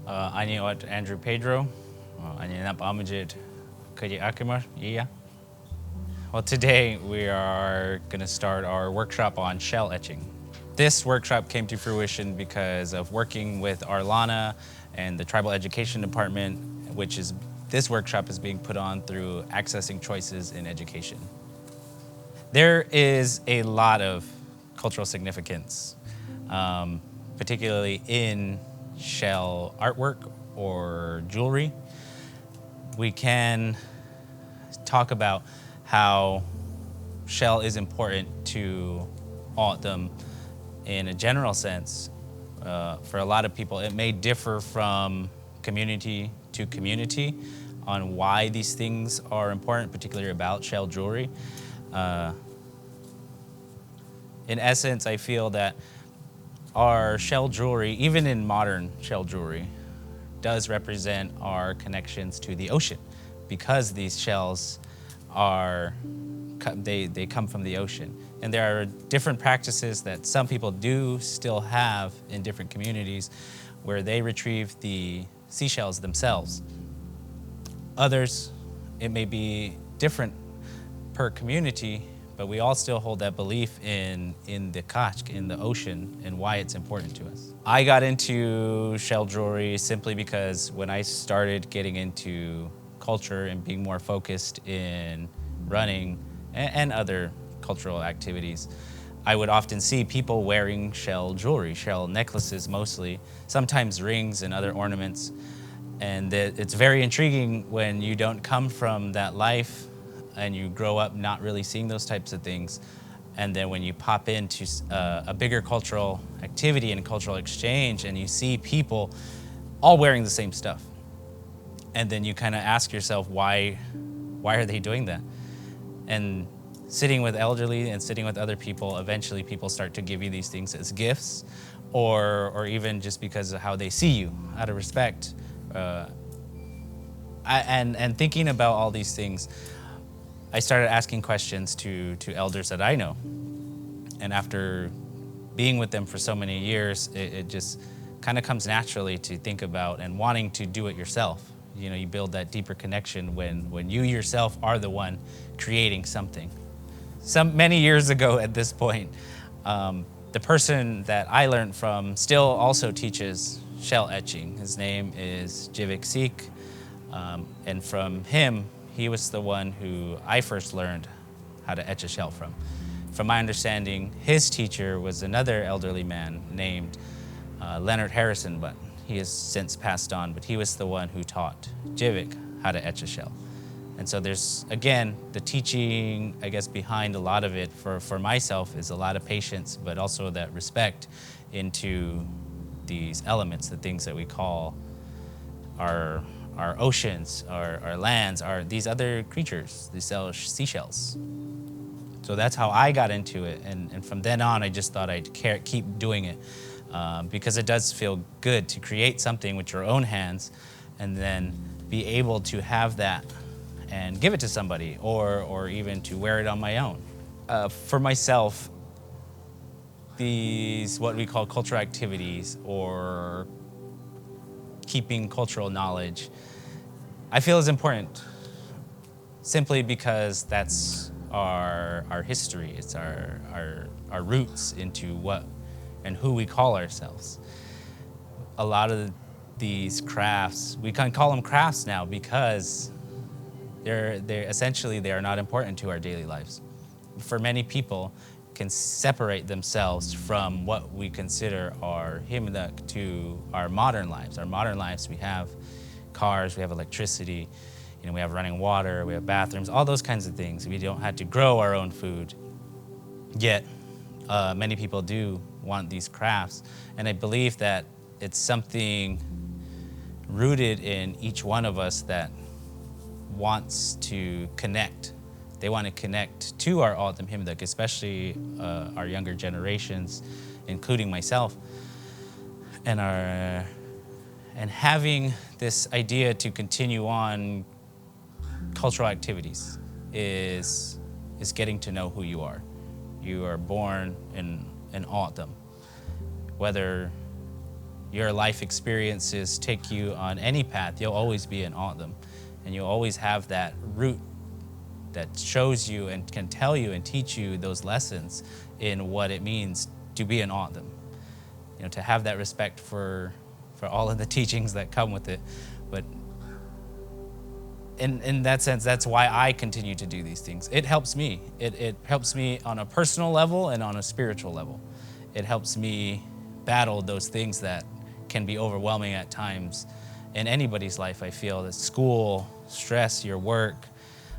Ani ot Andrew Pedro. Ani nap amajit kaji akimar. Yeah. Well, today we are going to start our workshop on shell etching. This workshop came to fruition because of working with Arlana and the Tribal Education Department, this workshop is being put on through Accessing Choices in Education. There is a lot of cultural significance, particularly in shell artwork or jewelry. We can talk about how shell is important to O'odham in a general sense. For a lot of people, it may differ from community to community on why these things are important, particularly about shell jewelry. In essence, I feel that our shell jewelry, even in modern shell jewelry, does represent our connections to the ocean, because these shells they come from the ocean. And there are different practices that some people do still have in different communities where they retrieve the seashells themselves. Others, it may be different per community, but we all still hold that belief in the kashk, in the ocean, and why it's important to us. I got into shell jewelry simply because when I started getting into culture and being more focused in running and other cultural activities, I would often see people wearing shell jewelry, shell necklaces mostly, sometimes rings and other ornaments. And it's very intriguing when you don't come from that life and you grow up not really seeing those types of things. And then when you pop into a bigger cultural activity and cultural exchange and you see people all wearing the same stuff. And then you kind of ask yourself, why are they doing that? And sitting with elderly and sitting with other people, eventually people start to give you these things as gifts, or even just because of how they see you, out of respect. And thinking about all these things, I started asking questions to elders that I know. And after being with them for so many years, it just kind of comes naturally to think about and wanting to do it yourself. You know, you build that deeper connection when you yourself are the one creating something. Many years ago at this point, the person that I learned from still also teaches shell etching. His name is Jivik Sikh, and from him, he was the one who I first learned how to etch a shell from. From my understanding, his teacher was another elderly man named Leonard Harrison, but he has since passed on, but he was the one who taught Jivik how to etch a shell. And so there's, again, the teaching, I guess, behind a lot of it for myself is a lot of patience, but also that respect into these elements, the things that we call our oceans, our lands, these other creatures, these seashells. So that's how I got into it. And from then on, I just thought I'd keep doing it because it does feel good to create something with your own hands and then be able to have that and give it to somebody or even to wear it on my own. For myself, these what we call cultural activities or keeping cultural knowledge, I feel is important simply because that's our history. It's our roots into what and who we call ourselves. A lot of these crafts, we can call them crafts now because they're essentially they are not important to our daily lives. For many people, can separate themselves from what we consider our himdak to our modern lives. Our modern lives, we have cars, we have electricity, we have running water, we have bathrooms, all those kinds of things. We don't have to grow our own food. Yet, many people do want these crafts. And I believe that it's something rooted in each one of us that wants to connect. They want to connect to our O'odham himdak, especially our younger generations, including myself. And having this idea to continue on cultural activities is getting to know who you are. You are born in O'odham. Whether your life experiences take you on any path, you'll always be an Autumn. And you'll always have that root that shows you and can tell you and teach you those lessons in what it means to be an Autumn. You know, to have that respect for all of the teachings that come with it. But in that sense, that's why I continue to do these things. It helps me. It helps me on a personal level and on a spiritual level. It helps me battle those things that can be overwhelming at times in anybody's life. I feel that school, stress, your work,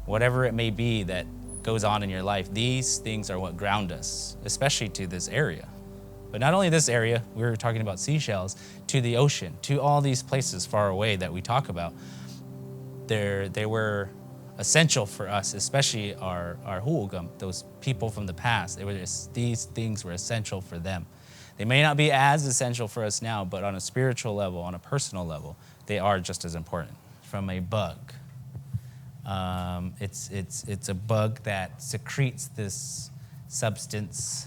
whatever it may be that goes on in your life, these things are what ground us, especially to this area. But not only this area, we were talking about seashells, to the ocean, to all these places far away that we talk about. They were essential for us, especially our Huhugam, those people from the past. These things were essential for them. They may not be as essential for us now, but on a spiritual level, on a personal level, they are just as important. From a bug. It's a bug that secretes this substance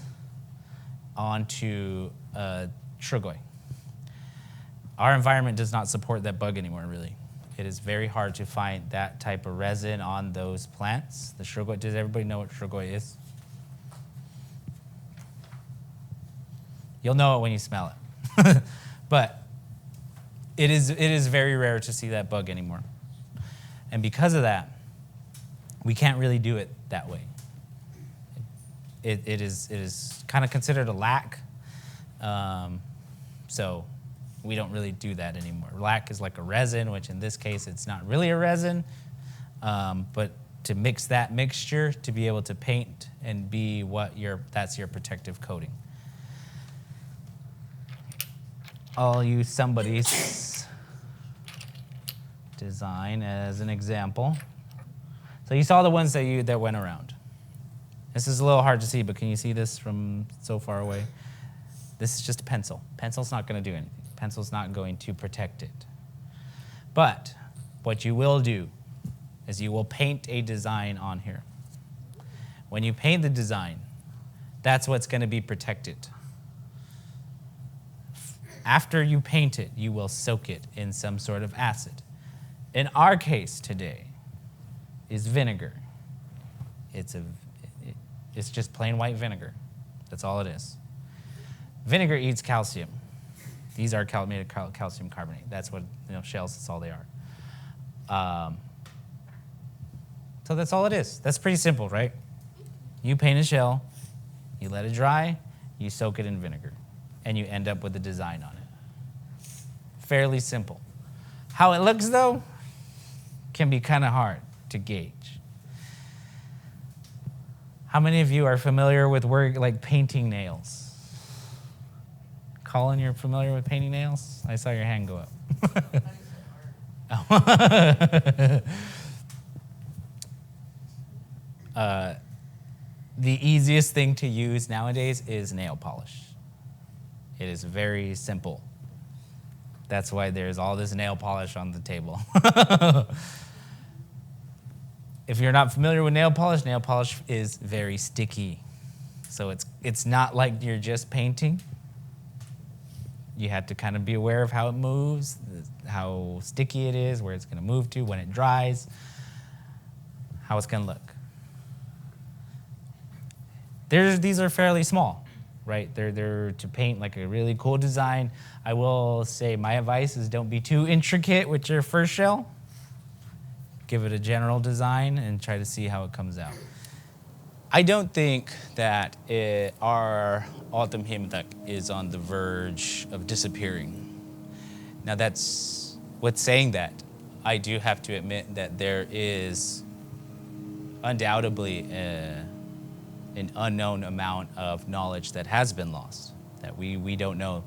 onto Shrugoi. Our environment does not support that bug anymore, really. It is very hard to find that type of resin on those plants. The Shrugoi, does everybody know what Shrugoi is? You'll know it when you smell it. But it is very rare to see that bug anymore. And because of that, we can't really do it that way. It is kind of considered a lack. So we don't really do that anymore. Lac is like a resin, which in this case, it's not really a resin. But to mix that mixture, to be able to paint and be that's your protective coating. I'll use somebody's design as an example. So you saw the ones that went around. This is a little hard to see, but can you see this from so far away? This is just a pencil. Pencil's not going to do anything. Pencil's not going to protect it. But what you will do is you will paint a design on here. When you paint the design, that's what's going to be protected. After you paint it, you will soak it in some sort of acid. In our case today is vinegar. It's just plain white vinegar. That's all it is. Vinegar eats calcium. These are made of calcium carbonate. That's what, shells, that's all they are. So that's all it is. That's pretty simple, right? You paint a shell, you let it dry, you soak it in vinegar, and you end up with a design on it. Fairly simple. How it looks, though, can be kind of hard to gauge. How many of you are familiar with work like painting nails? Colin, you're familiar with painting nails? I saw your hand go up. The easiest thing to use nowadays is nail polish. It is very simple. That's why there's all this nail polish on the table. If you're not familiar with nail polish is very sticky. So it's not like you're just painting. You have to kind of be aware of how it moves, how sticky it is, where it's going to move to when it dries, how it's going to look. These are fairly small, right? They're to paint like a really cool design. I will say my advice is don't be too intricate with your first shell. Give it a general design and try to see how it comes out. I don't think that our autumn himdak is on the verge of disappearing. Now with saying that, I do have to admit that there is undoubtedly an unknown amount of knowledge that has been lost, that we don't know,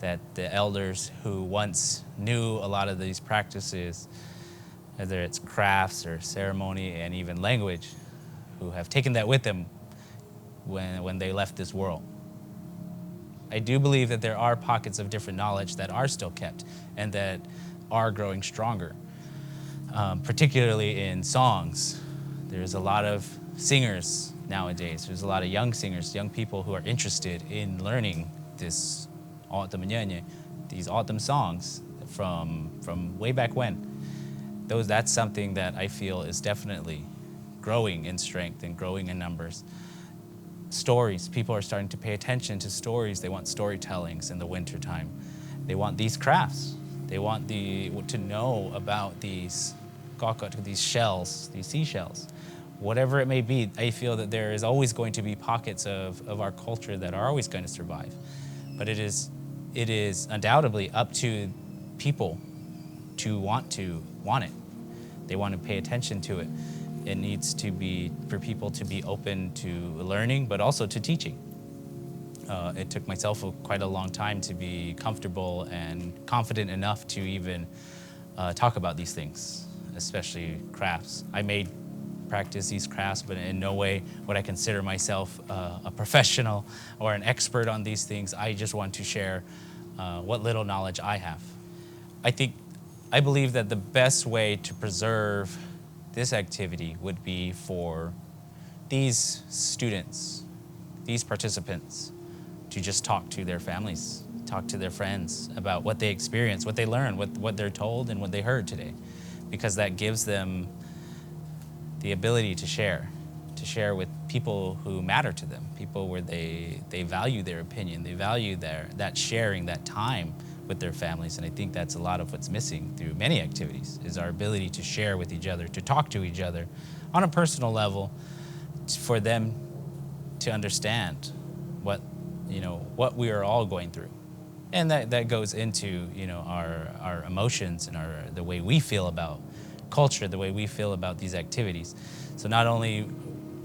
that the elders who once knew a lot of these practices, whether it's crafts or ceremony and even language, who have taken that with them when they left this world. I do believe that there are pockets of different knowledge that are still kept and that are growing stronger, particularly in songs. There's a lot of singers nowadays. There's a lot of young singers, young people who are interested in learning this these autumn songs from way back when. That's something that I feel is definitely growing in strength and growing in numbers. Stories, people are starting to pay attention to stories. They want storytellings in the wintertime. They want these crafts. They want to know about these shells, these seashells. Whatever it may be, I feel that there is always going to be pockets of our culture that are always going to survive. But it is undoubtedly up to people to want it. They want to pay attention to it. It needs to be for people to be open to learning, but also to teaching. It took myself quite a long time to be comfortable and confident enough to even talk about these things, especially crafts. I may practice these crafts, but in no way would I consider myself a professional or an expert on these things. I just want to share what little knowledge I have. I believe that the best way to preserve this activity would be for these students, these participants, to just talk to their families, talk to their friends about what they experienced, what they learned, what they're told, and what they heard today. Because that gives them the ability to share with people who matter to them, people where they value their opinion, they value that sharing, that time with their families. And I think that's a lot of what's missing through many activities, is our ability to share with each other, to talk to each other on a personal level, for them to understand what we are all going through. And that goes into our emotions and the way we feel about culture, the way we feel about these activities. So not only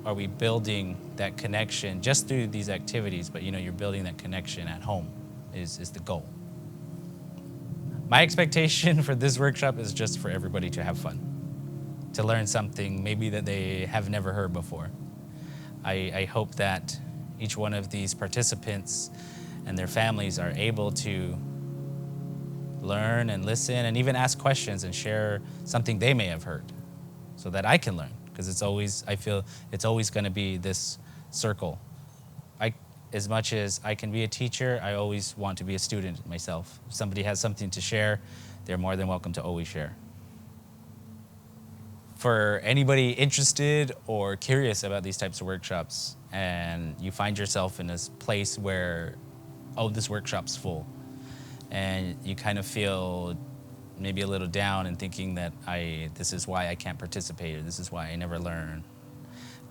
are we building that connection just through these activities, but you're building that connection at home is the goal. My expectation for this workshop is just for everybody to have fun, to learn something maybe that they have never heard before. I hope that each one of these participants and their families are able to learn and listen and even ask questions and share something they may have heard, so that I can learn, because I feel it's always going to be this circle. As much as I can be a teacher, I always want to be a student myself. If somebody has something to share, they're more than welcome to always share. For anybody interested or curious about these types of workshops, and you find yourself in this place where, this workshop's full, and you kind of feel maybe a little down and thinking that this is why I can't participate, or this is why I never learn,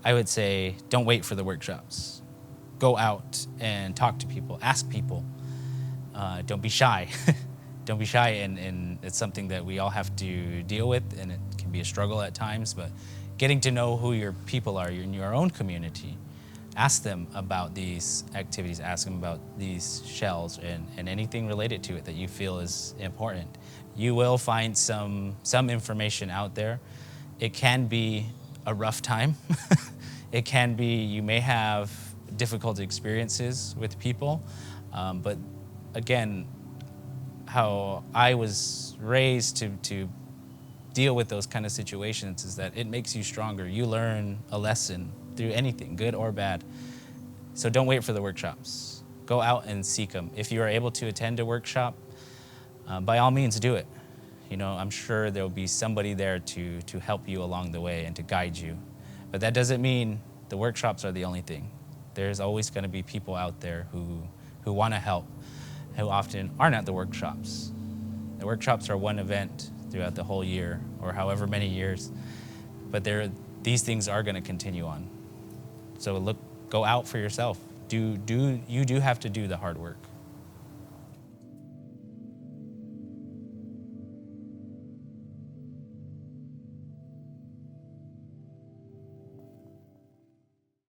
I would say don't wait for the workshops. Go out and talk to people, ask people. Don't be shy. Don't be shy, and it's something that we all have to deal with, and it can be a struggle at times, but getting to know who your people are in your own community. Ask them about these activities, ask them about these shells and anything related to it that you feel is important. You will find some information out there. It can be a rough time. It can be, you may have difficult experiences with people, but again, how I was raised to deal with those kind of situations is that it makes you stronger. You learn a lesson through anything, good or bad. So don't wait for the workshops. Go out and seek them. If you are able to attend a workshop, by all means do it. I'm sure there'll be somebody there to help you along the way and to guide you. But that doesn't mean the workshops are the only thing. There's always going to be people out there who want to help, who often aren't at the workshops. The workshops are one event throughout the whole year, or however many years, but these things are going to continue on. So go out for yourself. You do have to do the hard work.